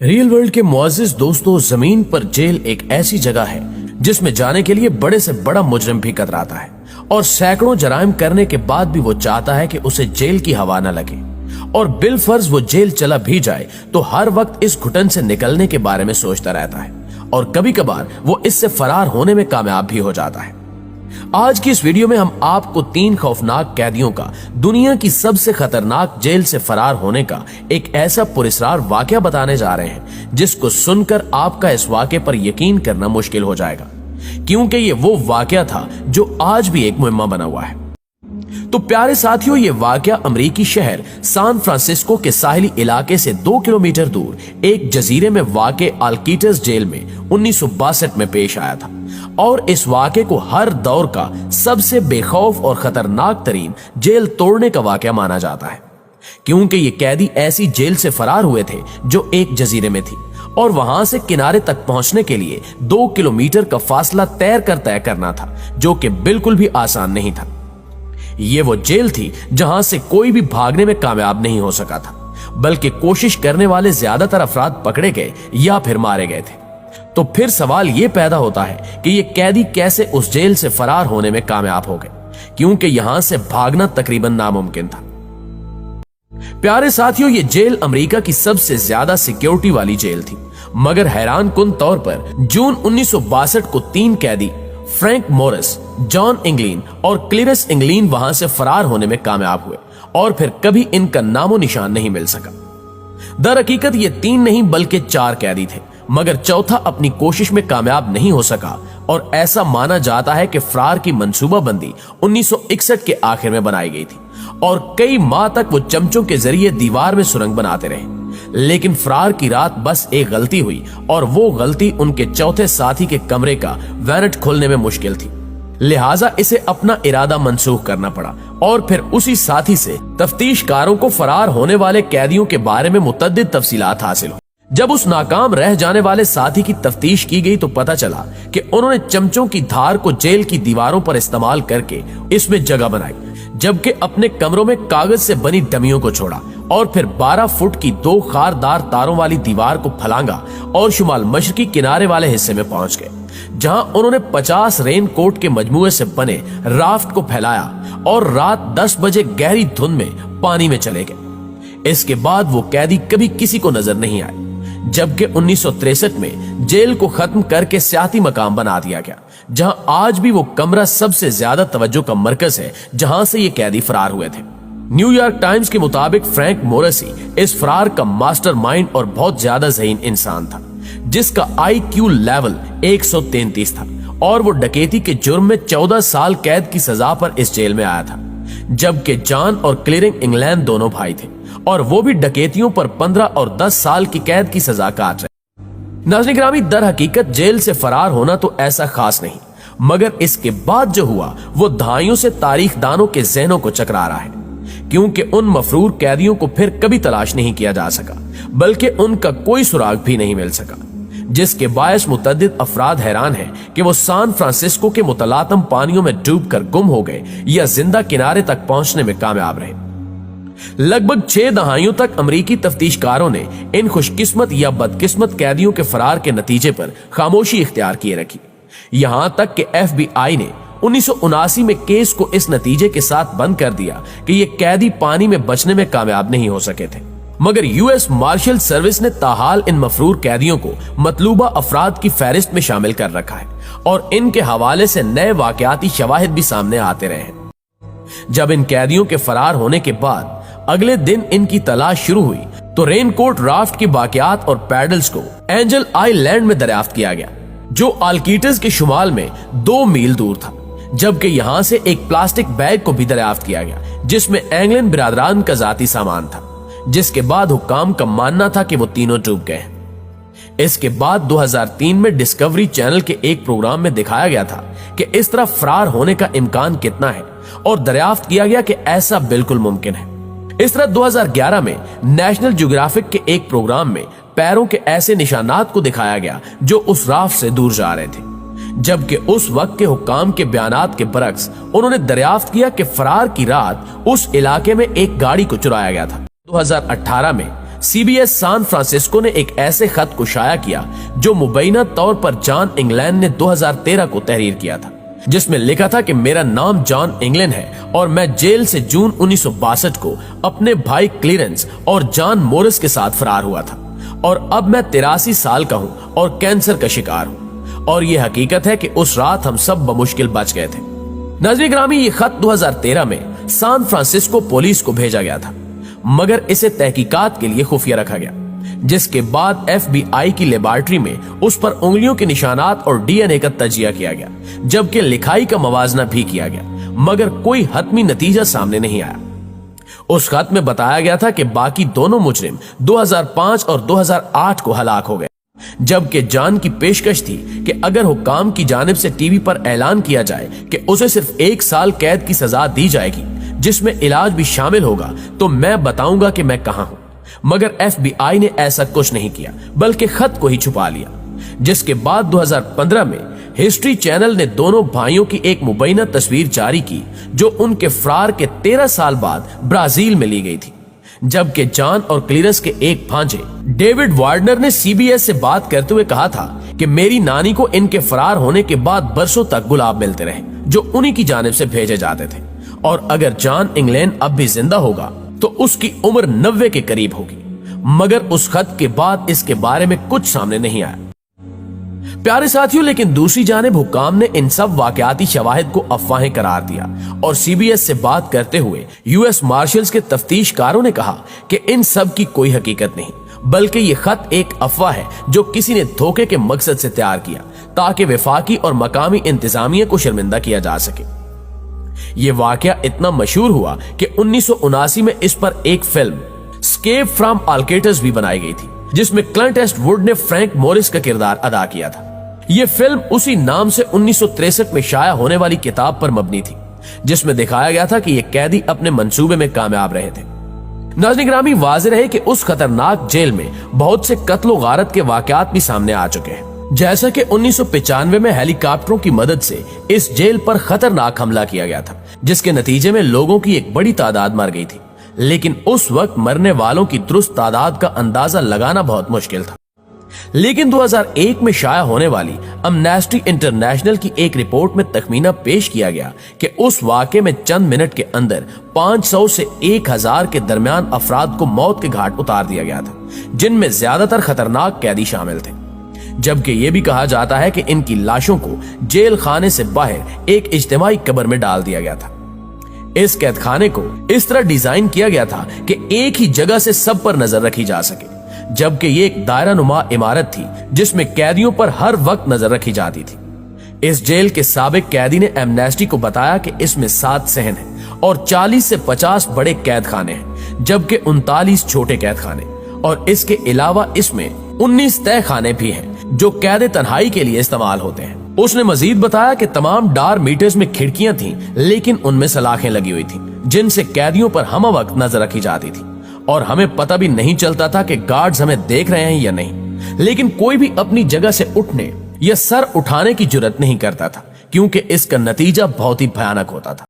Real world के मुअज़्ज़िज़ दोस्तों, जमीन पर जेल एक ऐसी जगह है जिसमें जाने के लिए बड़े से बड़ा मुजरिम भी कतराता है और सैकड़ों जराइम करने के बाद भी वो चाहता है कि उसे जेल की हवा न लगे और बिलफर्ज वो जेल चला भी जाए तो हर वक्त इस घुटन से निकलने के बारे में सोचता रहता है और कभी कभार वो इससे फरार होने में कामयाब भी हो जाता है। आज की इस वीडियो में हम आपको 3 खौफनाक कैदियों का दुनिया की सबसे खतरनाक जेल से फरार होने का एक ऐसा पुरस्कार वाकया बताने जा रहे हैं जिसको सुनकर आपका इस वाकये पर यकीन करना मुश्किल हो जाएगा, क्योंकि ये वो वाकया था जो आज भी एक मुहिम्मा बना हुआ है। तो प्यारे साथियों, ये वाकया अमेरिकी शहर सैन फ्रांसिस्को के साहिली इलाके से 2 किलोमीटर दूर एक जजीरे में वाक़े अल्कीटस जेल में 1962 में पेश आया था और इस वाक़े को हर दौर का सबसे बेखौफ और खतरनाक तरीन जेल तोड़ने का वाकया माना जाता है, क्योंकि ये कैदी ऐसी जेल से फरार हुए थे जो एक जजीरे में थी और वहां से किनारे तक पहुंचने के लिए 2 किलोमीटर का फासला तैर कर तय करना था, जो कि बिल्कुल भी आसान नहीं था। ये वो जेल थी जहां से कोई भी भागने में कामयाब नहीं हो सका था, बल्कि कोशिश करने वाले ज्यादातर अफराद पकड़े गए या फिर मारे गए थे। तो फिर सवाल ये पैदा होता है कि ये कैदी कैसे उस जेल से फरार होने में कामयाब हो गए, क्योंकि यहां से भागना तकरीबन नामुमकिन था। प्यारे साथियों, ये जेल अमेरिका की सबसे ज्यादा सिक्योरिटी वाली जेल थी, मगर हैरान कुन तौर पर जून 1962 को 3 कैदी फ्रैंक मोरिस, जॉन इंगलिन और क्लिरस इंगलिन वहां से फरार होने में कामयाब हुए और फिर कभी इनका नामो निशान नहीं मिल सका। दर हकीकत ये 3 नहीं बल्कि 4 कैदी थे, मगर चौथा अपनी कोशिश में कामयाब नहीं हो सका और ऐसा माना जाता है कि फरार की मंसूबाबंदी 1961 के आखिर में बनाई गई थी और कई माह तक वो चमचों के जरिए दीवार में सुरंग बनाते रहे। लेकिन फरार की रात बस एक गलती हुई और वो गलती उनके चौथे साथी के कमरे का वैनट खोलने में मुश्किल थी, लिहाजा इसे अपना इरादा मंसूख करना पड़ा और फिर उसी साथी से तफ्तीशकारों को फरार होने वाले कैदियों के बारे में मुतअद्दिद तफसीलात हासिल हुई। जब उस नाकाम रह जाने वाले साथी की तफ्तीश की गई तो पता चला कि उन्होंने चमचों की धार को जेल की दीवारों पर इस्तेमाल करके इसमें जगह बनाई, जबकि अपने कमरों में कागज से बनी डमियों को छोड़ा और फिर 12 फुट की 2 खारदार तारों वाली दीवार को फलांगा और शुमाल मशरकी किनारे वाले हिस्से में पहुंच गए, जहां उन्होंने 50 रेन कोट के मजमूए से बने राफ्ट को फैलाया और रात 10 बजे गहरी धुंध में पानी में चले गए। इसके बाद वो कैदी कभी किसी को नजर नहीं आए, जबकि 1963 में जेल को खत्म करके सियाती मकाम बना दिया गया, जहां आज भी वो कमरा सबसे ज्यादा तवज्जो का मरकज है जहां से ये कैदी फरार हुए थे। न्यूयॉर्क टाइम्स के मुताबिक फ्रैंक मोरिस इस फरार का मास्टरमाइंड और बहुत ज्यादा ज़हीन इंसान था, जिसका IQ लेवल 133 था और वो डकैती के जुर्म में 14 साल कैद की सजा पर इस जेल में आया था, जबकि जॉन और क्लिरिंग इंग्लैंड दोनों भाई थे और वो भी डकैतियों पर 15 और 10 साल की कैद की सजा काट रहे। नाज़रीन गिरामी, दर हकीकत जेल से फरार होना तो ऐसा खास नहीं, मगर इसके बाद जो हुआ वो दहाइयों से तारीखदानों के ज़हनों को चकरा रहा है, क्योंकि उन मफरूर कैदियों को फिर कभी तलाश नहीं किया जा सका, बल्कि उनका कोई सुराग भी नहीं मिल सका, जिसके बायस मुतअद्दिद अफराद हैरान हैं कि वो सैन फ्रांसिस्को के मुतलातम पानियों में डूबकर गुम हो गए या जिंदा किनारे तक पहुंचने में कामयाब रहे। लगभग 6 दहाइयों तक अमेरिकी तफ्तीशकारों ने इन खुशकिस्मत या बदकिस्मत कैदियों के फरार के नतीजे पर खामोशी इख्तियार किए रखी, यहां तक कि FBI ने 1979 में केस को इस नतीजे के साथ बंद कर दिया कि ये कैदी पानी में बचने में कामयाब नहीं हो सके थे। मगर US मार्शल सर्विस ने ताहाल इन मफरूर कैदियों को मतलूबा अफराद की फहरिस्त में शामिल कर रखा है और इनके हवाले से नए वाकयाती शवाहिद भी सामने आते रहे हैं। जब इन कैदियों के फरार होने के बाद अगले दिन इनकी तलाश शुरू हुई तो रेनकोट राफ्ट की बाकियात और पैडल्स को एंजल आइलैंड में दरियाफ्त किया गया, जो अल्कीटस के शुमाल में 2 मील दूर था, जबकि यहां से एक प्लास्टिक बैग को भी दरियाफ्त किया गया जिसमें एंग्लिन बिरादरान का जाती सामान था, जिसके बाद हुक्काम का मानना था कि वो तीनों डूब गए। इसके बाद 2003 में डिस्कवरी चैनल के एक प्रोग्राम में दिखाया गया था कि इस तरह फरार होने का इम्कान कितना है और दरियाफ्त किया गया कि ऐसा बिल्कुल मुमकिन है। इस तरह 2011 में नेशनल ज्योग्राफिक के एक प्रोग्राम में पैरों के ऐसे निशानात को दिखाया गया जो उस राफ्ट से दूर जा रहे थे, जबकि उस वक्त के हुक्काम के बयानात के बरक्स उन्होंने दरियाफ्त किया कि फरार की रात उस इलाके में एक गाड़ी को चुराया गया था। 2018 में CBS सैन फ्रांसिस्को ने एक ऐसे खत को शाया किया जो मुबैना तौर पर जॉन इंग्लैंड ने 2013 को तहरीर किया था, जिसमें लिखा था कि मेरा नाम जॉन इंग्लैंड है और मैं जेल से जून 1962 को अपने भाई क्लीरेंस और जॉन मोरिस के साथ फरार हुआ था और अब मैं 83 साल का हूं और कैंसर का शिकार हूं। और ये हकीकत है कि उस रात हम सब बमुश्किल बच गए थे। नाज़रीन ग्रामी, ये खत 2013 में सैन फ्रांसिस्को पुलिस को भेजा गया था, मगर इसे तहकीकात के लिए खुफिया रखा गया, जिसके बाद FBI की लेबोरेटरी में उस पर उंगलियों के निशानात और DNA का तजिया किया गया, जबकि लिखाई का मवाजना भी किया गया, मगर कोई हतमी नतीजा सामने नहीं आया। उस खत में बताया गया था कि बाकी दोनों मुजरिम 2005 और 2008 को हलाक हो गए, जबकि जॉन की पेशकश थी कि अगर हुक्काम की जानिब से टीवी पर ऐलान किया जाए कि उसे सिर्फ 1 साल कैद की सजा दी जाएगी, जिसमें इलाज भी शामिल होगा, तो मैं बताऊंगा कि मैं कहां हूं। मगर FBI ने ऐसा कुछ नहीं किया, बल्कि खत को ही छुपा लिया, जिसके बाद 2015 में हिस्ट्री चैनल ने दोनों भाइयों की एक मुबैना तस्वीर जारी की जो उनके फरार के 13 साल बाद ब्राजील में ली गई थी, जबकि जॉन और क्लीरेंस के एक भांजे डेविड वार्डनर ने CBS से बात करते हुए कहा था कि मेरी नानी को इनके फरार होने के बाद बरसों तक गुलाब मिलते रहे जो उन्हीं की जानिब से भेजे जाते थे, और अगर जॉन इंग्लैंड अब भी जिंदा होगा तो उसकी उम्र 90 के करीब होगी। मगर उस खत के बाद इसके बारे में कुछ सामने नहीं आया। प्यारे साथियों, लेकिन दूसरी जानिब हुक्काम ने इन सब वाकयाती शवाहिद को अफवाहें करार दिया और CBS से बात करते हुए US मार्शल्स के तफ्तीशकारों ने कहा कि इन सब की कोई हकीकत नहीं, बल्कि ये खत एक अफवाह है जो किसी ने धोखे के मकसद से तैयार किया ताकि वफाकी और मकामी इंतजामिया को शर्मिंदा किया जा सके। ये वाकया इतना मशहूर हुआ कि 1979 में इस पर एक फिल्म स्केप फ्रॉम अल्केटर्स भी बनाई गई थी, जिसमें क्लिंट ईस्टवुड ने फ्रैंक मोरिस का किरदार अदा किया था। यह फिल्म उसी नाम से 1963 में शाया होने वाली किताब पर मबनी थी, जिसमें दिखाया गया था कि ये कैदी अपने मंसूबे में कामयाब रहे थे। नाज़रीन ग्रामी, वाज़ेह रहे कि उस खतरनाक जेल में बहुत से कत्ल व गारत के वाकयात भी सामने आ चुके हैं, जैसा कि 1995 में हेलीकॉप्टरों की मदद से इस जेल पर खतरनाक हमला किया गया था, जिसके नतीजे में लोगों की एक बड़ी तादाद मर गई थी। लेकिन उस वक्त मरने वालों की दुरुस्त तादाद का अंदाजा लगाना बहुत मुश्किल था। लेकिन 2001 में शाया होने वाली एमनेस्टी इंटरनेशनल की एक रिपोर्ट में तखमीना पेश किया गया कि उस वाक़े में चंद मिनट के अंदर 500 से 1000 के दरमियान अफराद को मौत के घाट उतार दिया गया था, जिनमें ज्यादातर खतरनाक कैदी शामिल थे। जबकि यह भी कहा जाता है कि इनकी लाशों को जेल खाने से बाहर एक इज्तिमाई कब्र में डाल दिया गया था। इस कैद खाने को इस तरह डिजाइन किया गया था कि एक ही जगह से सब पर नजर रखी जा सके, जबकि ये एक दायरा नुमा इमारत थी जिसमें कैदियों पर हर वक्त नजर रखी जाती थी। इस जेल के साबिक कैदी ने एमनेस्टी को बताया कि इसमें 7 सहन हैं और 40 से 50 बड़े कैद खाने हैं, जबकि 39 छोटे कैद खाने, और इसके अलावा इसमें 19 तय खाने भी हैं जो कैद तन्हाई के लिए इस्तेमाल होते हैं। उसने मजीद बताया कि तमाम डार मीटर्स में खिड़कियां थीं, लेकिन उनमें सलाखें लगी हुई थीं, जिनसे कैदियों पर हम वक्त नजर रखी जाती थी, और हमें पता भी नहीं चलता था कि गार्ड्स हमें देख रहे हैं या नहीं। लेकिन कोई भी अपनी जगह से उठने या सर उठाने की जुर्रत नहीं करता था, क्योंकि इसका नतीजा बहुत ही भयानक होता था।